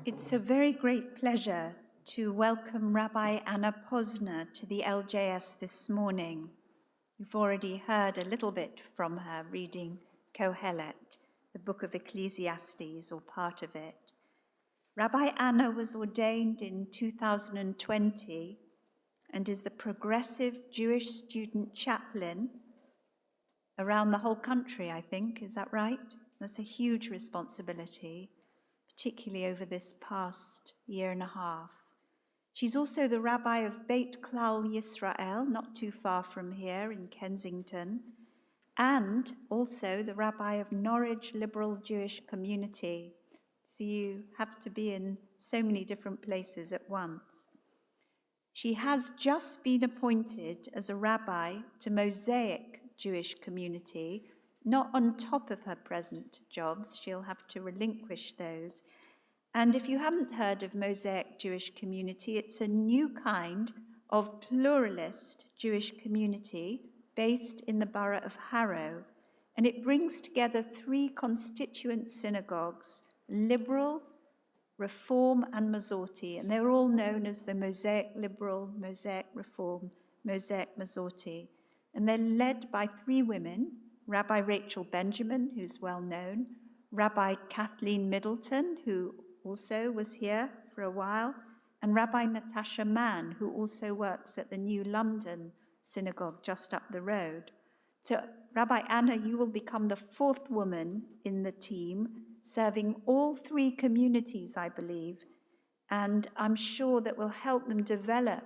It's a very great pleasure to welcome Rabbi Anna Posner to the LJS this morning. You've already heard a little bit from her reading Kohelet, the book of Ecclesiastes, or part of it. Rabbi Anna was ordained in 2020 and is the progressive Jewish student chaplain around the whole country, I think. Is that right? That's a huge responsibility, particularly over this past year and a half. She's also the rabbi of Beit Klal Yisrael, not too far from here in Kensington, and also the rabbi of Norwich Liberal Jewish Community. So you have to be in so many different places at once. She has just been appointed as a rabbi to Mosaic Jewish Community, not on top of her present jobs. She'll have to relinquish those. And if you haven't heard of Mosaic Jewish Community, it's a new kind of pluralist Jewish community based in the borough of Harrow. And it brings together three constituent synagogues: Liberal, Reform, and Masorti. And they're all known as the Mosaic Liberal, Mosaic Reform, Mosaic Masorti. And they're led by three women: Rabbi Rachel Benjamin, who's well known, Rabbi Kathleen Middleton, who also was here for a while, and Rabbi Natasha Mann, who also works at the New London Synagogue just up the road. So Rabbi Anna, you will become the fourth woman in the team, serving all three communities, I believe, and I'm sure that will help them develop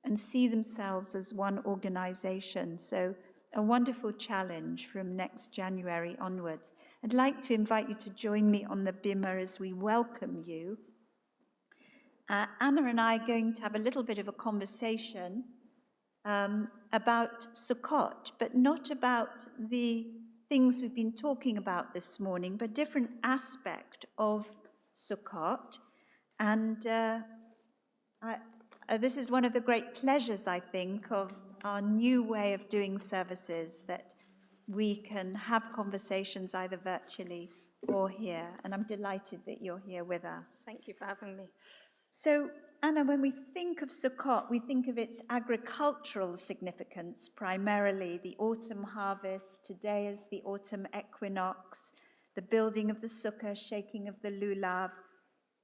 and see themselves as one organization. So a wonderful challenge from next January onwards. I'd like to invite you to join me on the bimah as we welcome you. Anna and I are going to have a little bit of a conversation about Sukkot, but not about the things we've been talking about this morning, but different aspect of Sukkot. And this is one of the great pleasures, I think, of our new way of doing services, that we can have conversations either virtually or here. And I'm delighted that you're here with us. Thank you for having me. So, Anna, when we think of Sukkot, we think of its agricultural significance, primarily the autumn harvest. Today is the autumn equinox, the building of the sukkah, shaking of the lulav,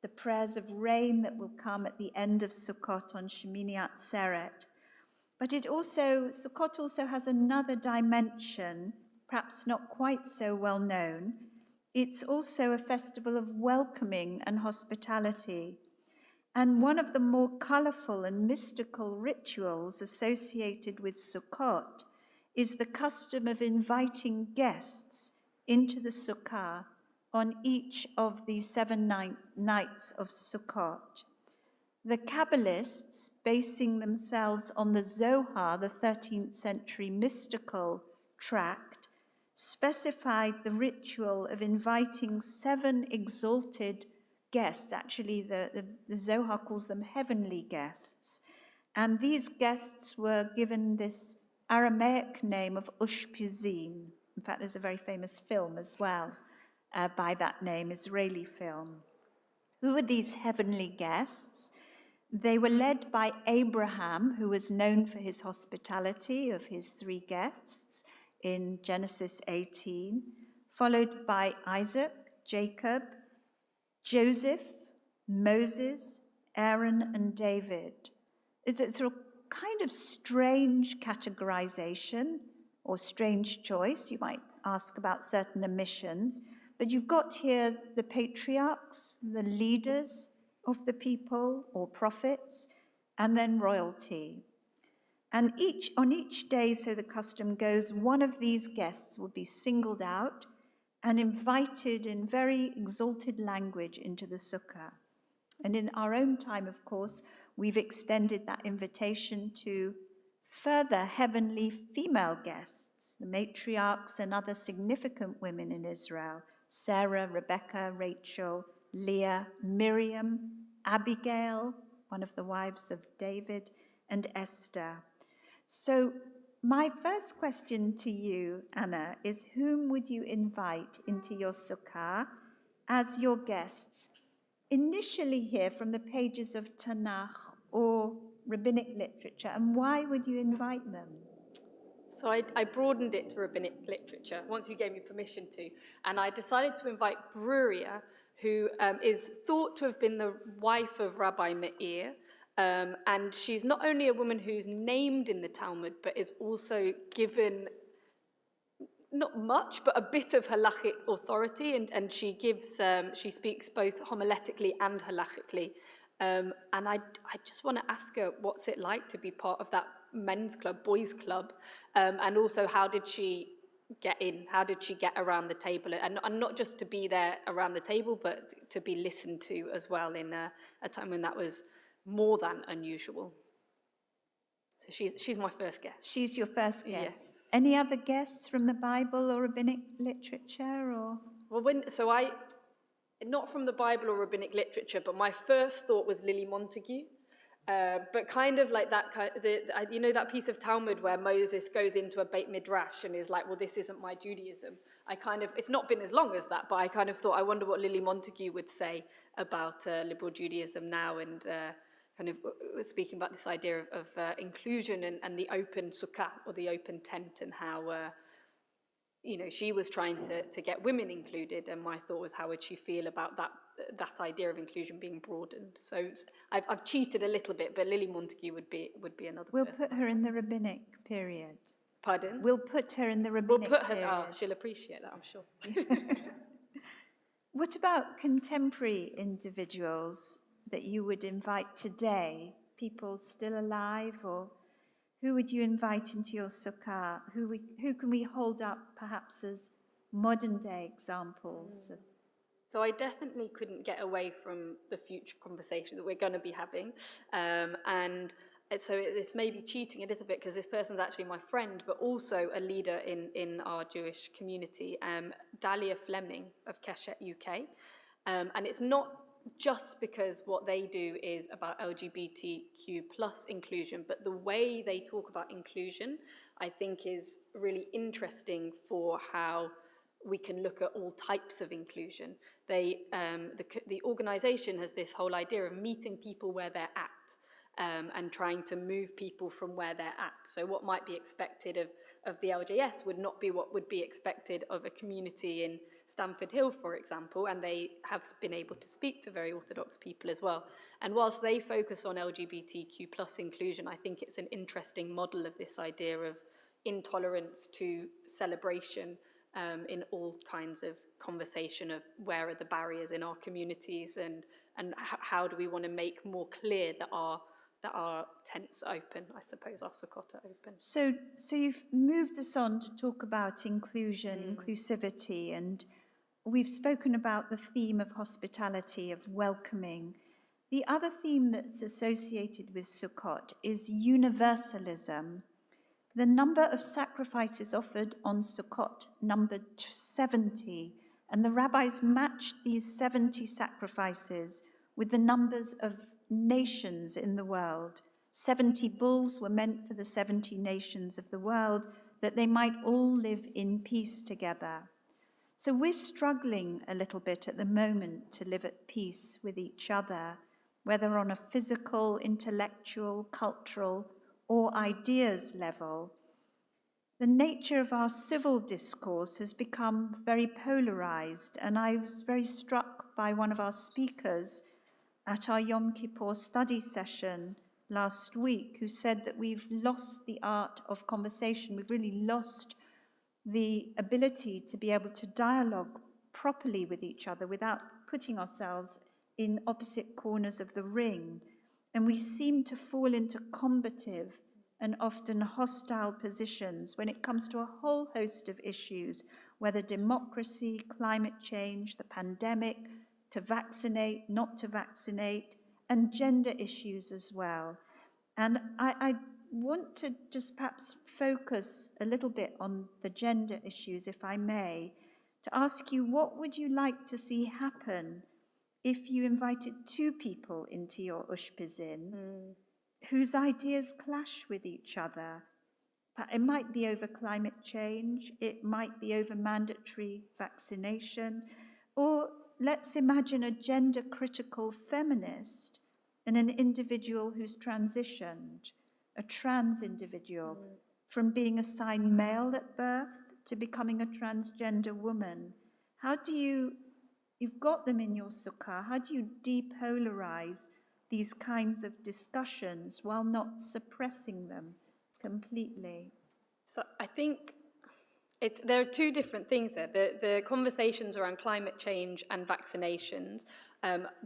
the prayers of rain that will come at the end of Sukkot on Shemini Atzeret. But Sukkot also has another dimension, perhaps not quite so well known. It's also a festival of welcoming and hospitality. And one of the more colorful and mystical rituals associated with Sukkot is the custom of inviting guests into the sukkah on each of the 7 nights of Sukkot. The Kabbalists, basing themselves on the Zohar, the 13th century mystical tract, specified the ritual of inviting 7 exalted guests. Actually, the Zohar calls them heavenly guests. And these guests were given this Aramaic name of Ushpizzin. In fact, there's a very famous film as well by that name, Israeli film. Who were these heavenly guests? They were led by Abraham, who was known for his hospitality of his 3 guests in Genesis 18, followed by Isaac, Jacob, Joseph, Moses, Aaron, and David. It's a kind of strange categorization or strange choice. You might ask about certain omissions, but you've got here the patriarchs, the leaders of the people or prophets, and then royalty. And on each day, so the custom goes, one of these guests will be singled out and invited in very exalted language into the sukkah. And in our own time, of course, we've extended that invitation to further heavenly female guests, the matriarchs and other significant women in Israel: Sarah, Rebecca, Rachel, Leah, Miriam, Abigail, one of the wives of David, and Esther. So my first question to you, Anna, is whom would you invite into your sukkah as your guests initially hear from the pages of Tanakh or rabbinic literature, and why would you invite them? So I broadened it to rabbinic literature once you gave me permission to, and I decided to invite Bruria, who is thought to have been the wife of Rabbi Meir, and she's not only a woman who's named in the Talmud, but is also given not much, but a bit of halachic authority, and she gives, she speaks both homiletically and halachically. And I just want to ask her, what's it like to be part of that men's club, boys' club, and also how did she get in? How did she get around the table? And not just to be there around the table, but to be listened to as well in a time when that was more than unusual. So she's my first guest. She's your first guest. Yes. Any other guests from the Bible or rabbinic literature, or? Well, not from the Bible or rabbinic literature, but my first thought was Lily Montague. But kind of like that, you know, that piece of Talmud where Moses goes into a Beit Midrash and is like, well, this isn't my Judaism. It's not been as long as that, but I kind of thought, I wonder what Lily Montague would say about liberal Judaism now, and kind of speaking about this idea of inclusion and the open sukkah, or the open tent, and how, you know, she was trying to get women included, and my thought was, how would she feel about that idea of inclusion being broadened? So I've cheated a little bit, but Lily Montague would be another We'll person. put her in the rabbinic period. Pardon? We'll put her in the rabbinic period. Oh, she'll appreciate that, I'm sure. What about contemporary individuals that you would invite today? People still alive, or who would you invite into your sukkah? Who can we hold up perhaps as modern day examples? So I definitely couldn't get away from the future conversation that we're going to be having. And so it's maybe cheating a little bit, because this person's actually my friend, but also a leader in our Jewish community, Dahlia Fleming of Keshet UK. And it's not just because what they do is about LGBTQ plus inclusion, but the way they talk about inclusion, I think, is really interesting for how we can look at all types of inclusion. The organisation has this whole idea of meeting people where they're at, and trying to move people from where they're at. So what might be expected of the LJS would not be what would be expected of a community in Stamford Hill, for example, and they have been able to speak to very Orthodox people as well. And whilst they focus on LGBTQ plus inclusion, I think it's an interesting model of this idea of intolerance to celebration, in all kinds of conversation of where are the barriers in our communities, and how do we want to make more clear that our tents are open, I suppose, our sukkot are open. So you've moved us on to talk about inclusion, inclusivity, and we've spoken about the theme of hospitality, of welcoming. The other theme that's associated with Sukkot is universalism. The number of sacrifices offered on Sukkot numbered 70, and the rabbis matched these 70 sacrifices with the numbers of nations in the world. 70 bulls were meant for the 70 nations of the world, that they might all live in peace together. So we're struggling a little bit at the moment to live at peace with each other, whether on a physical, intellectual, cultural, or ideas level. The nature of our civil discourse has become very polarized, and I was very struck by one of our speakers at our Yom Kippur study session last week, who said that we've lost the art of conversation. We've really lost the ability to be able to dialogue properly with each other without putting ourselves in opposite corners of the ring. And we seem to fall into combative and often hostile positions when it comes to a whole host of issues, whether democracy, climate change, the pandemic, to vaccinate, not to vaccinate, and gender issues as well. And I want to just perhaps focus a little bit on the gender issues, if I may, to ask you, what would you like to see happen if you invited two people into your Ushpizzin whose ideas clash with each other? It might be over climate change, it might be over mandatory vaccination, or let's imagine a gender-critical feminist and an individual who's transitioned, a trans individual, from being assigned male at birth to becoming a transgender woman. How do you've got them in your sukkah, how do you depolarize these kinds of discussions while not suppressing them completely? So I think there are two different things there. The conversations around climate change and vaccinations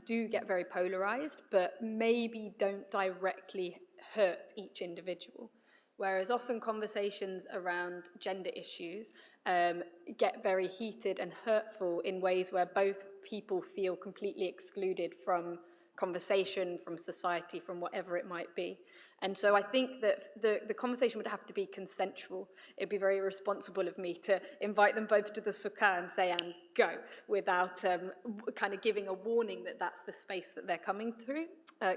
do get very polarized, but maybe don't directly hurt each individual. Whereas often conversations around gender issues get very heated and hurtful in ways where both people feel completely excluded from conversation, from society, from whatever it might be. And so I think that the conversation would have to be consensual. It'd be very irresponsible of me to invite them both to the sukkah and say, and go, without kind of giving a warning that that's the space that they're coming to. I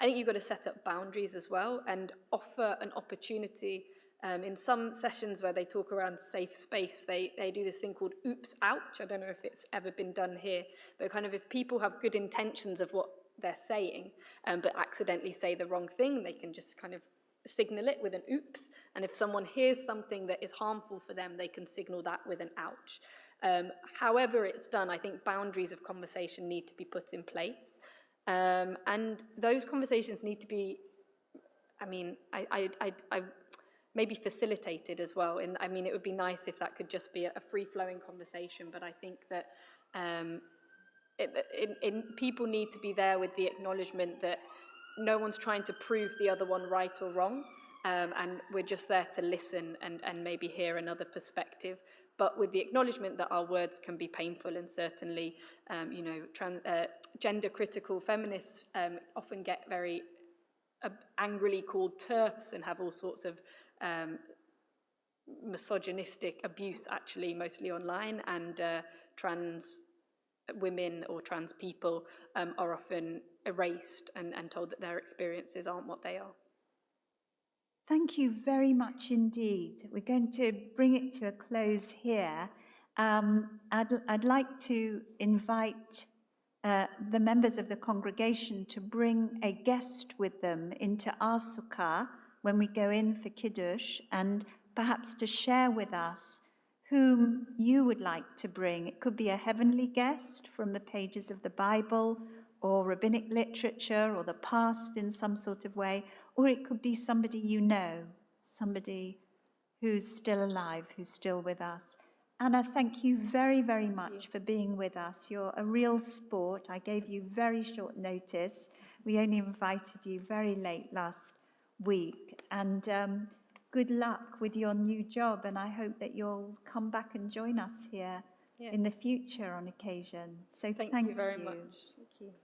think you've got to set up boundaries as well and offer an opportunity. In some sessions where they talk around safe space, they do this thing called oops, ouch. I don't know if it's ever been done here, but kind of if people have good intentions of what they're saying, but accidentally say the wrong thing, they can just kind of signal it with an oops. And if someone hears something that is harmful for them, they can signal that with an ouch. However it's done, I think boundaries of conversation need to be put in place. And those conversations need to be, I mean, I maybe facilitated as well. And I mean, it would be nice if that could just be a free-flowing conversation, but I think that people need to be there with the acknowledgement that no one's trying to prove the other one right or wrong, and we're just there to listen and maybe hear another perspective, but with the acknowledgement that our words can be painful, and certainly, gender-critical feminists often get very angrily called TERFs and have all sorts of misogynistic abuse, actually, mostly online, and trans women or trans people are often erased and told that their experiences aren't what they are. Thank you very much indeed. We're going to bring it to a close here. I'd like to invite the members of the congregation to bring a guest with them into our sukkah when we go in for Kiddush, and perhaps to share with us whom you would like to bring. It could be a heavenly guest from the pages of the Bible or rabbinic literature or the past in some sort of way, or it could be somebody you know, somebody who's still alive, who's still with us. Anna, thank you very, very much for being with us. You're a real sport. I gave you very short notice. We only invited you very late last week. And good luck with your new job. And I hope that you'll come back and join us here in the future on occasion. So thank you very much. Thank you.